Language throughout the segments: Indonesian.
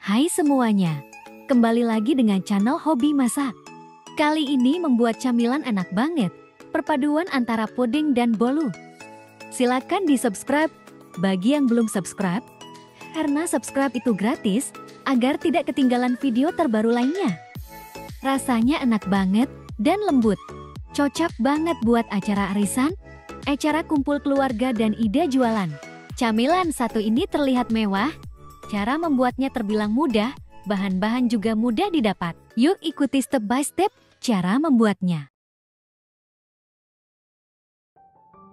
Hai semuanya, kembali lagi dengan channel Hobi Masak. Kali ini membuat camilan enak banget, perpaduan antara puding dan bolu. Silakan di-subscribe bagi yang belum subscribe, karena subscribe itu gratis, agar tidak ketinggalan video terbaru lainnya. Rasanya enak banget dan lembut, cocok banget buat acara arisan, acara kumpul keluarga dan ide jualan. Camilan satu ini terlihat mewah, cara membuatnya terbilang mudah, bahan-bahan juga mudah didapat. Yuk ikuti step by step cara membuatnya.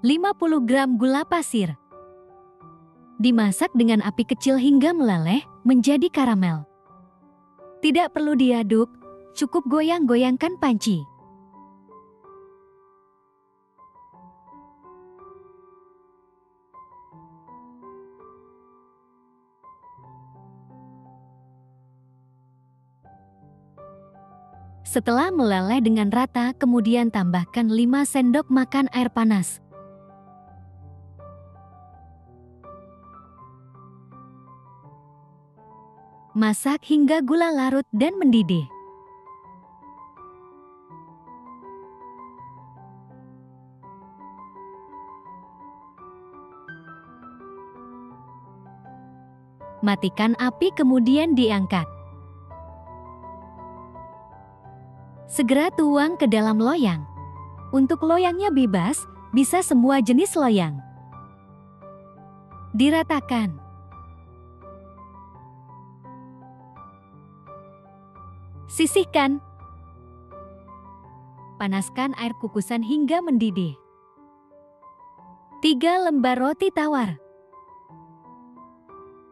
50 gram gula pasir. Dimasak dengan api kecil hingga meleleh menjadi karamel. Tidak perlu diaduk, cukup goyang-goyangkan panci. Setelah meleleh dengan rata, kemudian tambahkan 5 sendok makan air panas. Masak hingga gula larut dan mendidih. Matikan api kemudian diangkat. Segera tuang ke dalam loyang. Untuk loyangnya bebas, bisa semua jenis loyang. Diratakan. Sisihkan. Panaskan air kukusan hingga mendidih. 3 lembar roti tawar.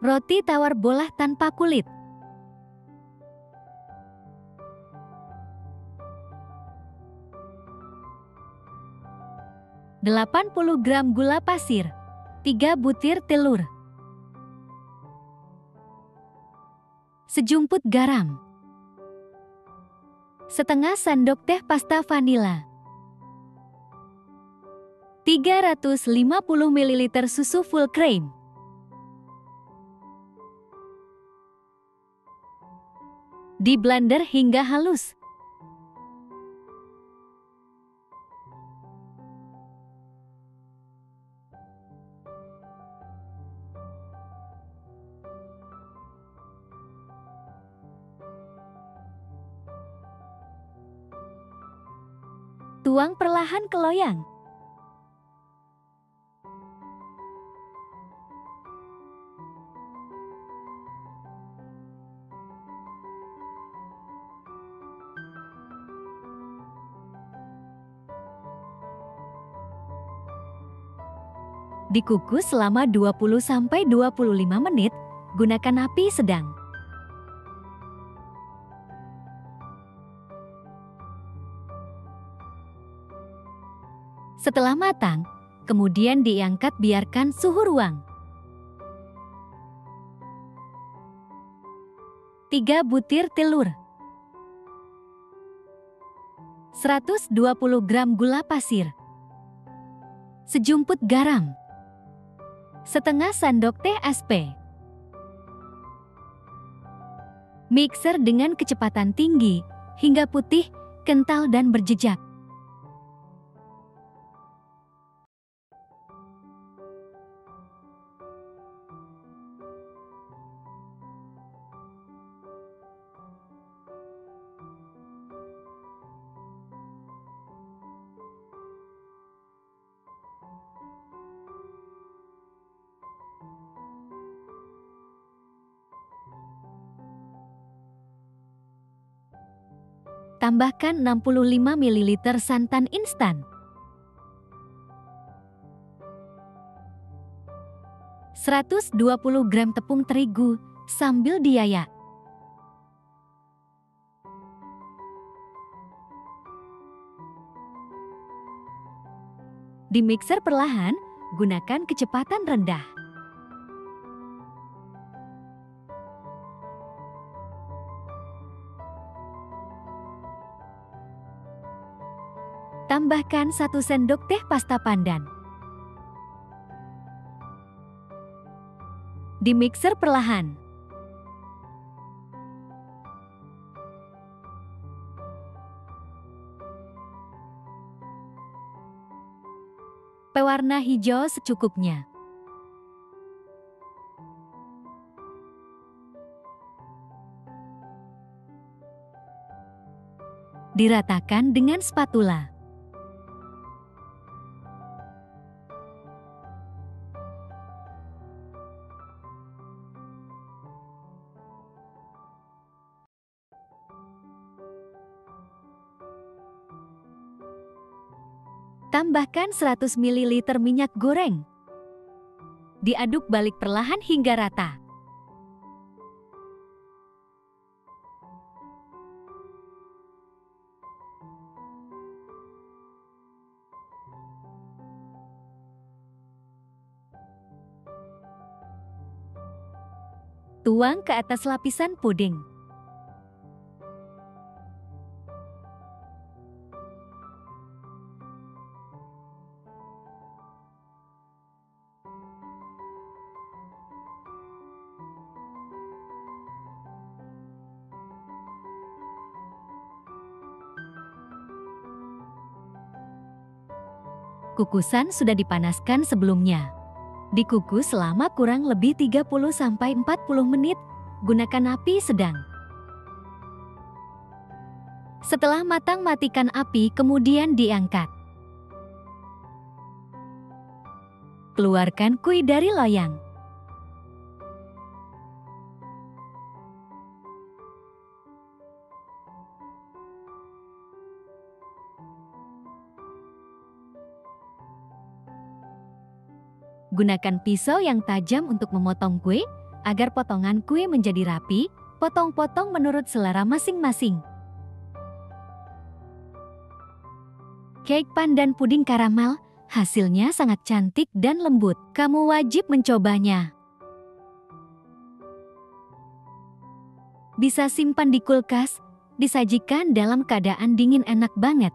Roti tawar bolah tanpa kulit. 80 gram gula pasir, 3 butir telur, sejumput garam, setengah sendok teh pasta vanila, 350 ml susu full cream, di blender hingga halus. Tuang perlahan ke loyang. Dikukus selama 20-25 menit, gunakan api sedang. Setelah matang, kemudian diangkat, biarkan suhu ruang. 3 butir telur, 120 gram gula pasir, sejumput garam, setengah sendok teh SP. Mixer dengan kecepatan tinggi hingga putih, kental dan berjejak. Tambahkan 65 ml santan instan, 120 gram tepung terigu sambil diayak. Di mixer perlahan, gunakan kecepatan rendah. Tambahkan 1 sendok teh pasta pandan. Di mixer perlahan. pewarna hijau secukupnya. Diratakan dengan spatula. Tambahkan 100 ml minyak goreng. Diaduk balik perlahan hingga rata. Tuang ke atas lapisan puding. Kukusan sudah dipanaskan sebelumnya. Dikukus selama kurang lebih 30-40 menit, gunakan api sedang. Setelah matang, matikan api kemudian diangkat. Keluarkan kuih dari loyang. Gunakan pisau yang tajam untuk memotong kue, agar potongan kue menjadi rapi, potong-potong menurut selera masing-masing. Cake pandan puding karamel, hasilnya sangat cantik dan lembut. Kamu wajib mencobanya. Bisa simpan di kulkas, disajikan dalam keadaan dingin, enak banget.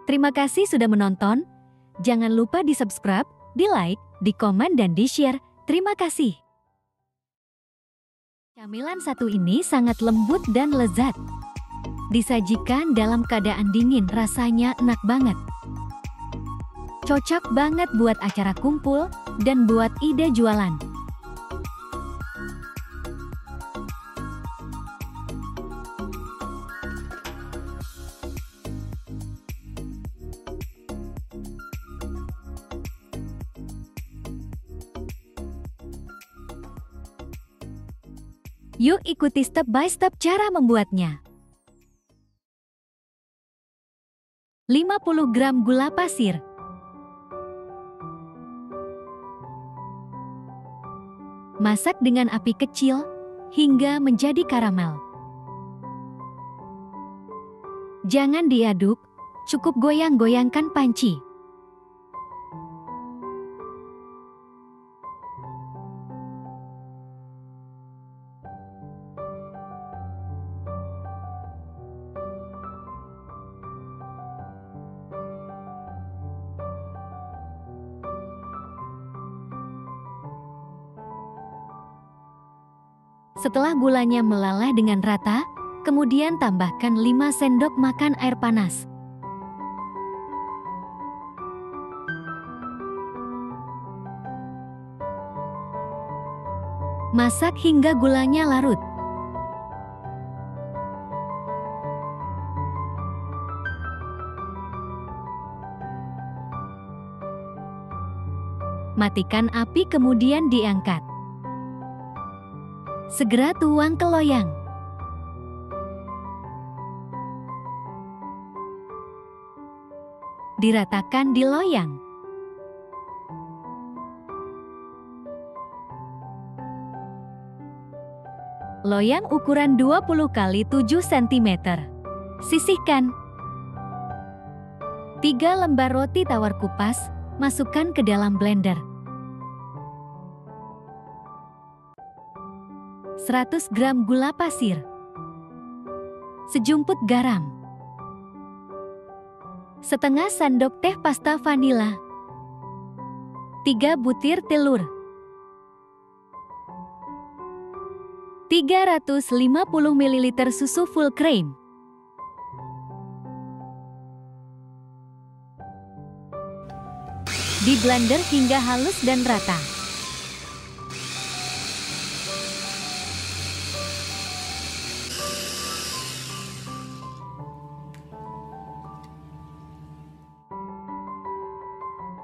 Terima kasih sudah menonton. Jangan lupa di-subscribe, di-like, di-komen, dan di-share. Terima kasih. Camilan satu ini sangat lembut dan lezat. Disajikan dalam keadaan dingin, rasanya enak banget. Cocok banget buat acara kumpul dan buat ide jualan. Yuk ikuti step by step cara membuatnya. 50 gram gula pasir. Masak dengan api kecil hingga menjadi karamel. Jangan diaduk, cukup goyang-goyangkan panci. Setelah gulanya meleleh dengan rata, kemudian tambahkan 5 sendok makan air panas. Masak hingga gulanya larut. Matikan api kemudian diangkat. Segera tuang ke loyang. Diratakan di loyang. loyang ukuran 20 x 7 cm. Sisihkan. 3 lembar roti tawar kupas, masukkan ke dalam blender. 100 gram gula pasir. Sejumput garam. Setengah sendok teh pasta vanila. 3 butir telur. 350 ml susu full cream. Di blender hingga halus dan rata.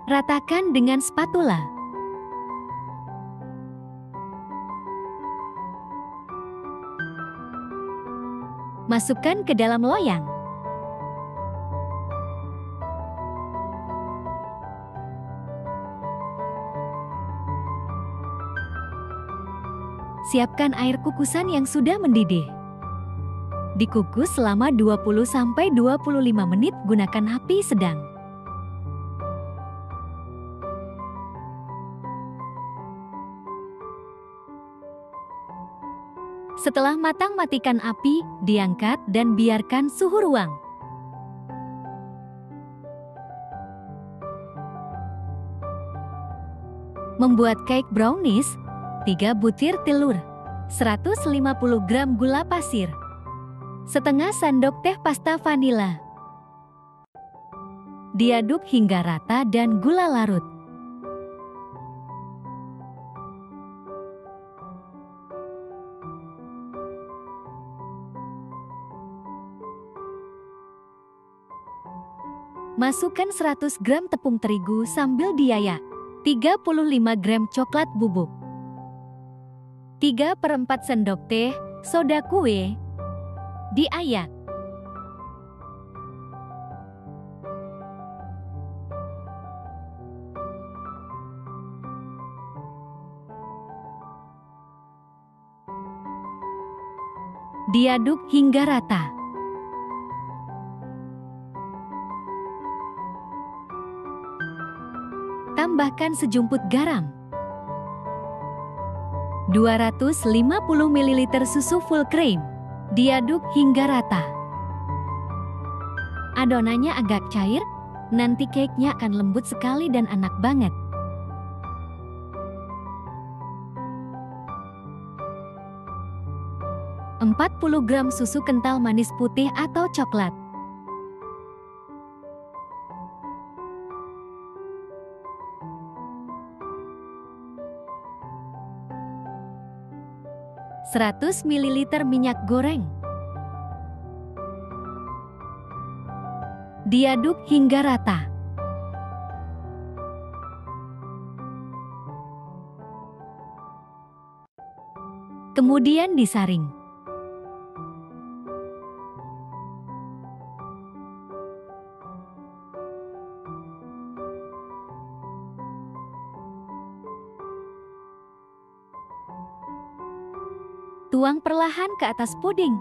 Ratakan dengan spatula. Masukkan ke dalam loyang. Siapkan air kukusan yang sudah mendidih. Dikukus selama 20-25 menit, gunakan api sedang. Setelah matang, matikan api, diangkat dan biarkan suhu ruang. Membuat cake brownies: 3 butir telur, 150 gram gula pasir, setengah sendok teh pasta vanila. Diaduk hingga rata dan gula larut. Masukkan 100 gram tepung terigu sambil diayak. 35 gram coklat bubuk. 3/4 sendok teh soda kue. Diayak. Diaduk hingga rata. Tambahkan sejumput garam. 250 ml susu full cream. Diaduk hingga rata. Adonannya agak cair, nanti cake-nya akan lembut sekali dan enak banget. Empat 40 gram susu kental manis putih atau coklat. 100 ml minyak goreng. Diaduk hingga rata. Kemudian disaring. Tuang perlahan ke atas puding.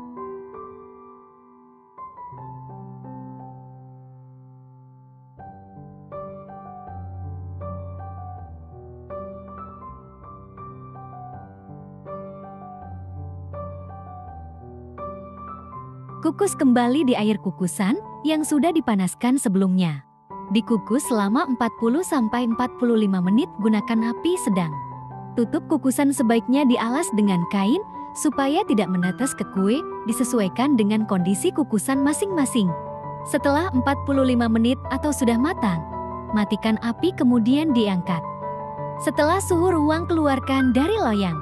Kukus kembali di air kukusan yang sudah dipanaskan sebelumnya. Dikukus selama 40-45 menit, gunakan api sedang. Tutup kukusan sebaiknya dialas dengan kain supaya tidak menetes ke kue, disesuaikan dengan kondisi kukusan masing-masing. Setelah 45 menit atau sudah matang, matikan api kemudian diangkat. Setelah suhu ruang, keluarkan dari loyang.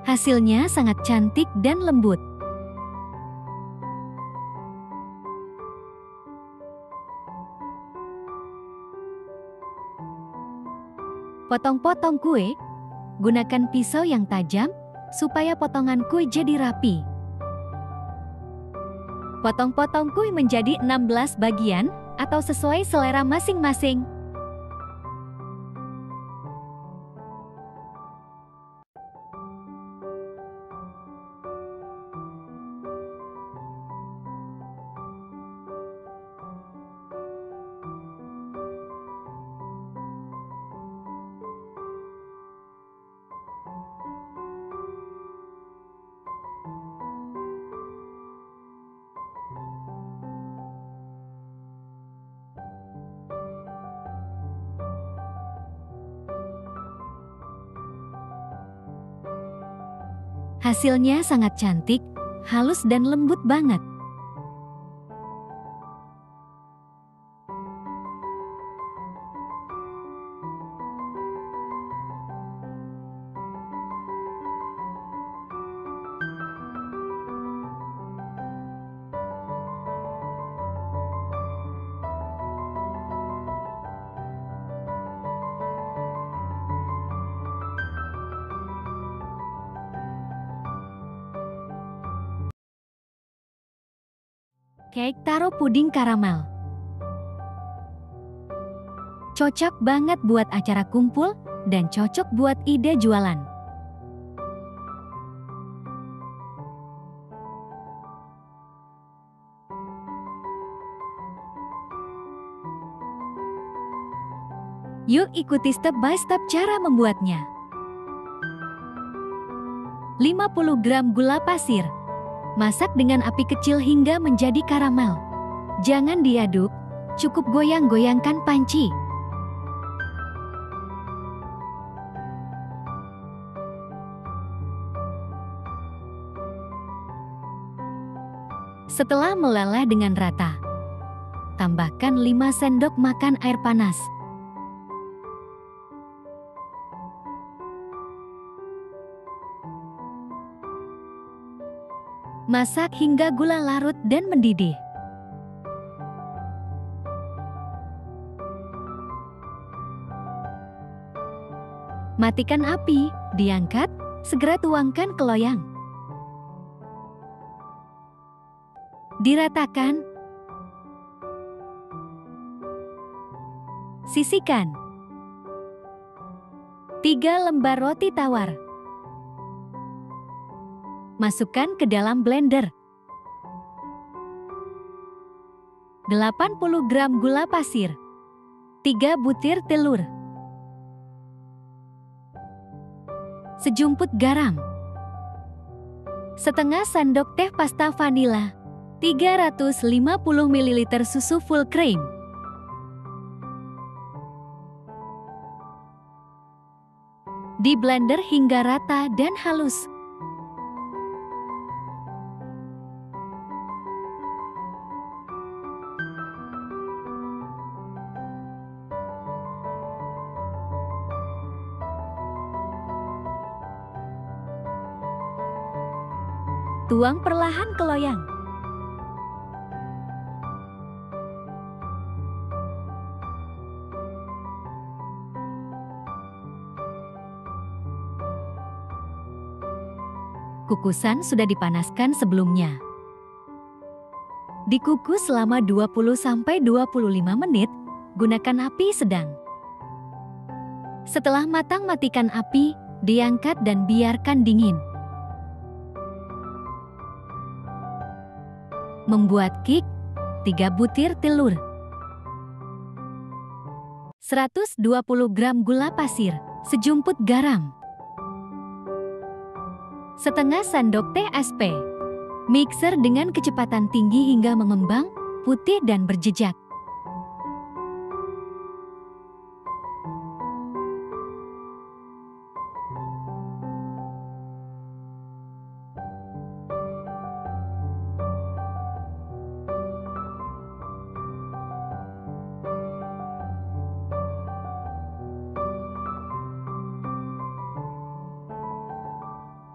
Hasilnya sangat cantik dan lembut. Potong-potong kue, gunakan pisau yang tajam supaya potongan kue jadi rapi. Potong-potong kue menjadi 16 bagian, atau sesuai selera masing-masing. Hasilnya sangat cantik, halus dan lembut banget. Cake taro puding karamel. Cocok banget buat acara kumpul dan cocok buat ide jualan. Yuk ikuti step by step cara membuatnya. 50 gram gula pasir. Masak dengan api kecil hingga menjadi karamel. Jangan diaduk, cukup goyang-goyangkan panci. Setelah meleleh dengan rata, tambahkan 5 sendok makan air panas. Masak hingga gula larut dan mendidih. Matikan api, diangkat, segera tuangkan ke loyang. Diratakan. Sisihkan. 3 lembar roti tawar. Masukkan ke dalam blender. 80 gram gula pasir. 3 butir telur. Sejumput garam. Setengah sendok teh pasta vanila. 350 ml susu full cream. Di blender hingga rata dan halus. Tuang perlahan ke loyang. Kukusan sudah dipanaskan sebelumnya. Dikukus selama 20-25 menit, gunakan api sedang. Setelah matang, matikan api, diangkat dan biarkan dingin. Membuat cake, 3 butir telur, 120 gram gula pasir, sejumput garam, setengah sendok teh SP. Mixer dengan kecepatan tinggi hingga mengembang, putih dan berjejak.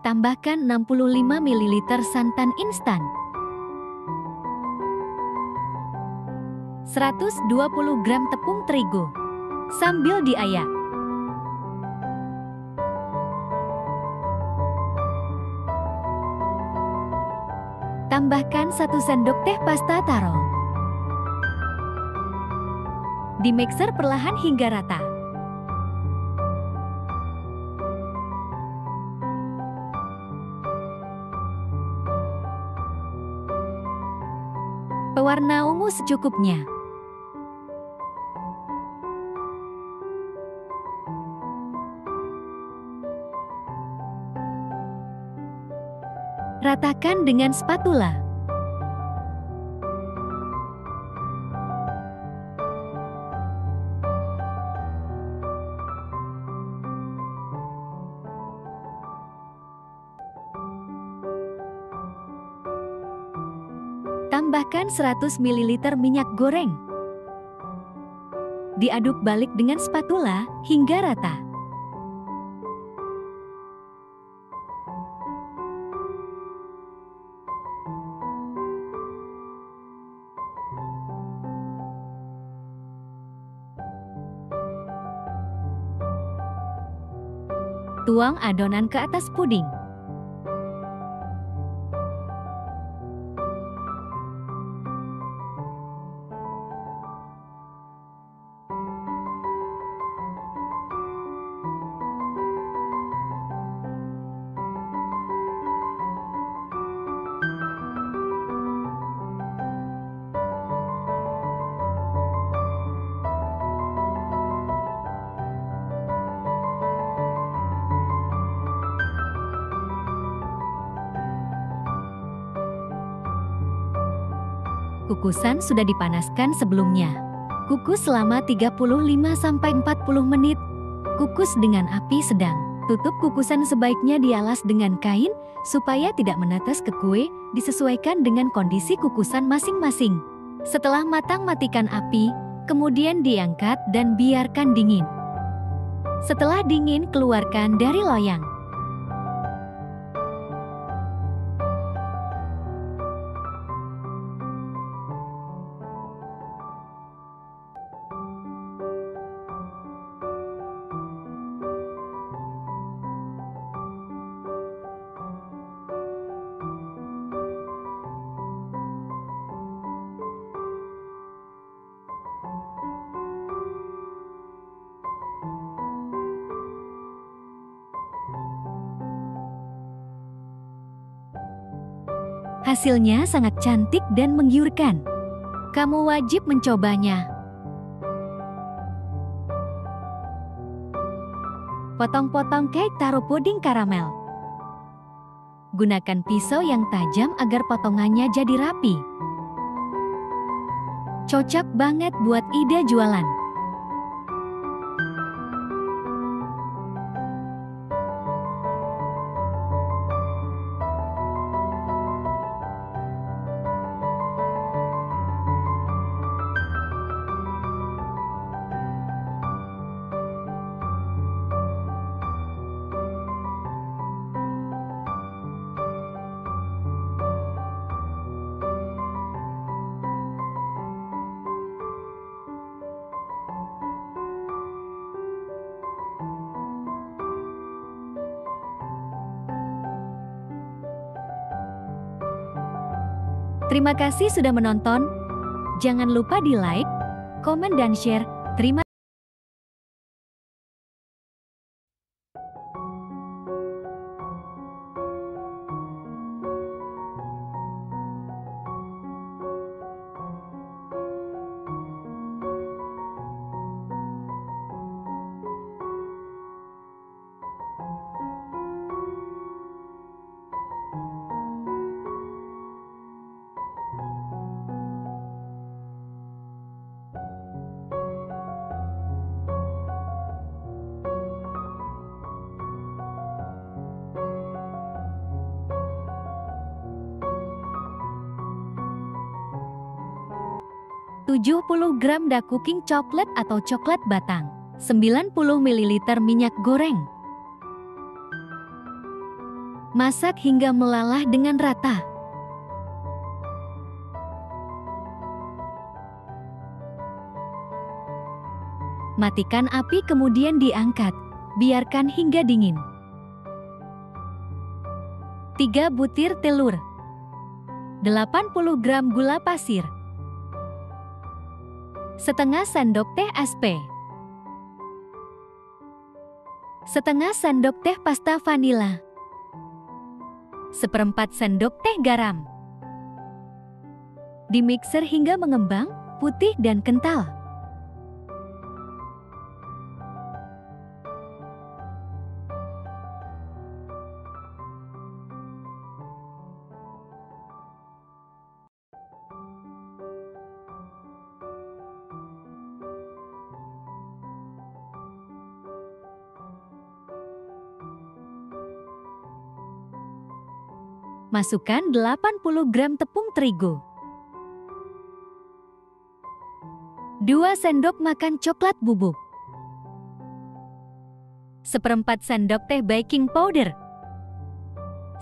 Tambahkan 65 ml santan instan, 120 gram tepung terigu, sambil diayak. Tambahkan 1 sendok teh pasta taro. Dimixer perlahan hingga rata. Pewarna ungu secukupnya. Ratakan dengan spatula. Tambahkan 100 ml minyak goreng. Diaduk balik dengan spatula hingga rata. Tuang adonan ke atas puding. Kukusan sudah dipanaskan sebelumnya. Kukus selama 35-40 menit. Kukus dengan api sedang. Tutup kukusan sebaiknya dialas dengan kain supaya tidak menetes ke kue, disesuaikan dengan kondisi kukusan masing-masing. Setelah matang, matikan api, kemudian diangkat dan biarkan dingin. Setelah dingin, keluarkan dari loyang. Hasilnya sangat cantik dan menggiurkan. Kamu wajib mencobanya. Potong-potong cake, taruh puding karamel. Gunakan pisau yang tajam agar potongannya jadi rapi. Cocok banget buat ide jualan. Terima kasih sudah menonton. Jangan lupa di like, komen, dan share. Terima kasih. 70 gram dark cooking coklat atau coklat batang, 90 ml minyak goreng. Masak hingga melalah dengan rata. Matikan api kemudian diangkat, biarkan hingga dingin. 3 butir telur, 80 gram gula pasir, setengah sendok teh aspe, setengah sendok teh pasta vanila, seperempat sendok teh garam. Dimixer hingga mengembang, putih dan kental. Masukkan 80 gram tepung terigu, 2 sendok makan coklat bubuk, seperempat sendok teh baking powder.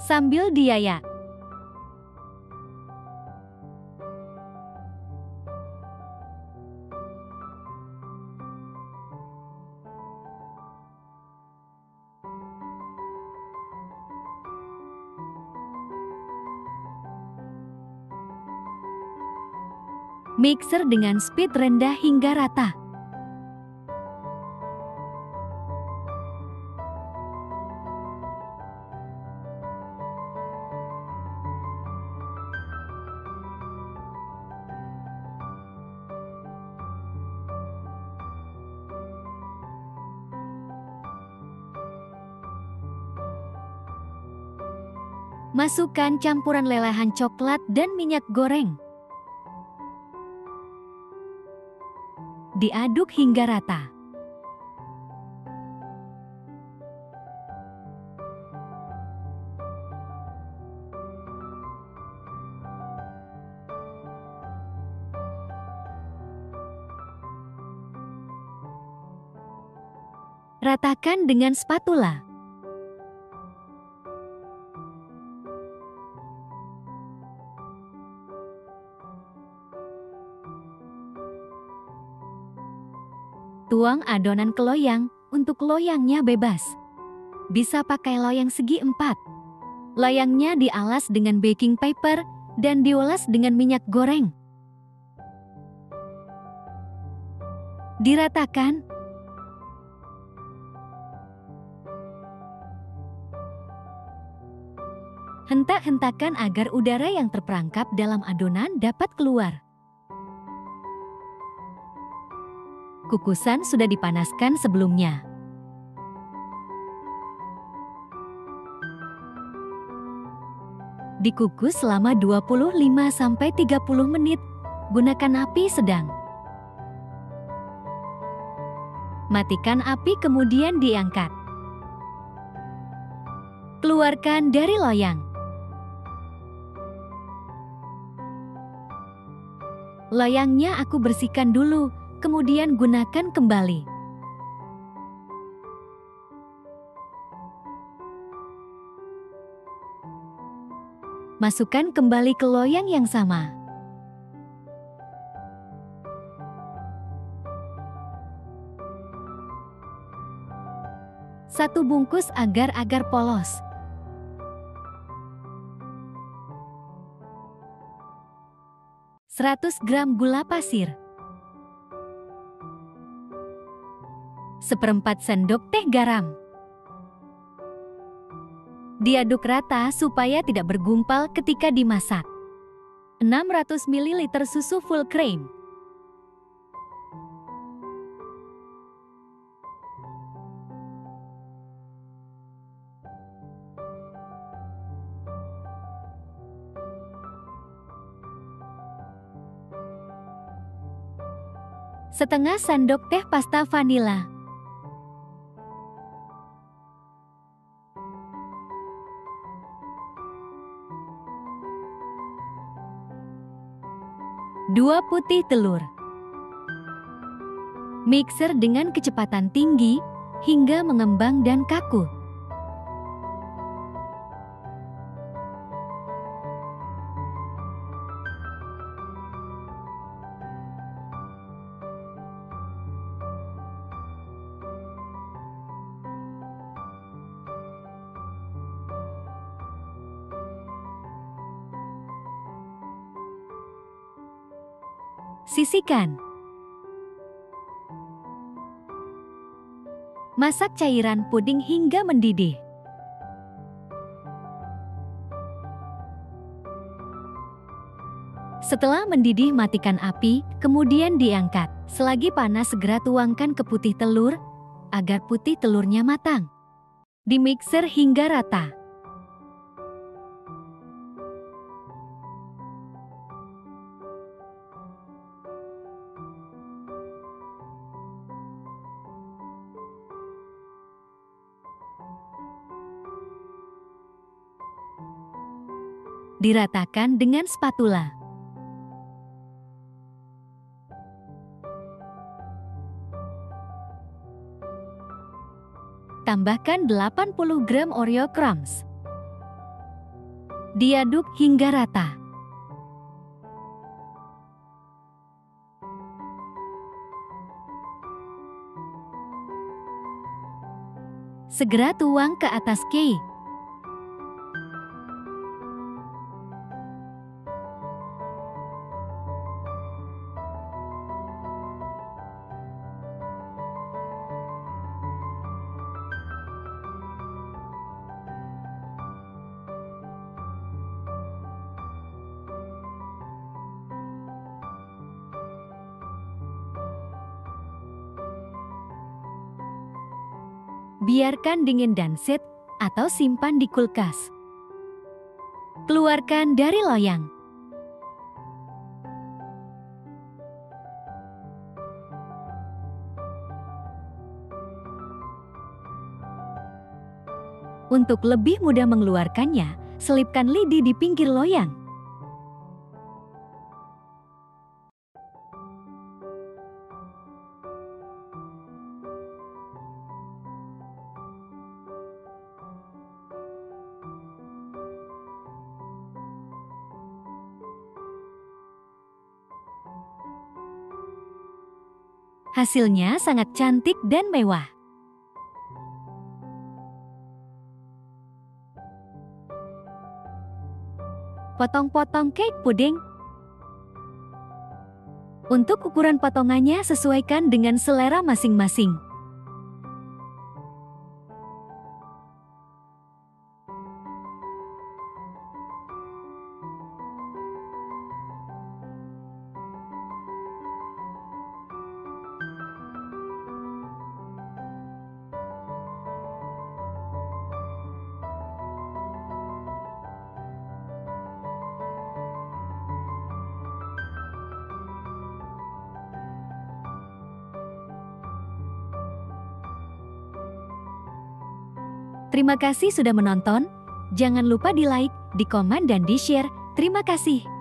Sambil diayak, mixer dengan speed rendah hingga rata. Masukkan campuran lelehan coklat dan minyak goreng. Diaduk hingga rata. Ratakan dengan spatula. Tuang adonan ke loyang, untuk loyangnya bebas. Bisa pakai loyang segi 4. Loyangnya dialas dengan baking paper dan dioles dengan minyak goreng. Diratakan. Hentak-hentakan agar udara yang terperangkap dalam adonan dapat keluar. Kukusan sudah dipanaskan sebelumnya. Dikukus selama 25-30 menit, gunakan api sedang. Matikan api kemudian diangkat. Keluarkan dari loyang. Loyangnya aku bersihkan dulu. Kemudian gunakan kembali. Masukkan kembali ke loyang yang sama. Satu bungkus agar-agar polos. Seratus gram gula pasir. Seperempat sendok teh garam. Diaduk rata supaya tidak bergumpal ketika dimasak. 600 ml susu full cream. Setengah sendok teh pasta vanila. Dua putih telur. Mixer dengan kecepatan tinggi hingga mengembang dan kaku. Sisihkan. Masak cairan puding hingga mendidih. Setelah mendidih, matikan api, kemudian diangkat. Selagi panas, segera tuangkan ke putih telur, agar putih telurnya matang. Dimixer hingga rata. Diratakan dengan spatula. Tambahkan 80 gram Oreo crumbs. Diaduk hingga rata. Segera tuang ke atas cake. Biarkan dingin dan set atau simpan di kulkas. Keluarkan dari loyang. Untuk lebih mudah mengeluarkannya, selipkan lidi di pinggir loyang. Hasilnya sangat cantik dan mewah. Potong-potong cake puding. Untuk ukuran potongannya, sesuaikan dengan selera masing-masing. Terima kasih sudah menonton. Jangan lupa di like, di komen, dan di share. Terima kasih.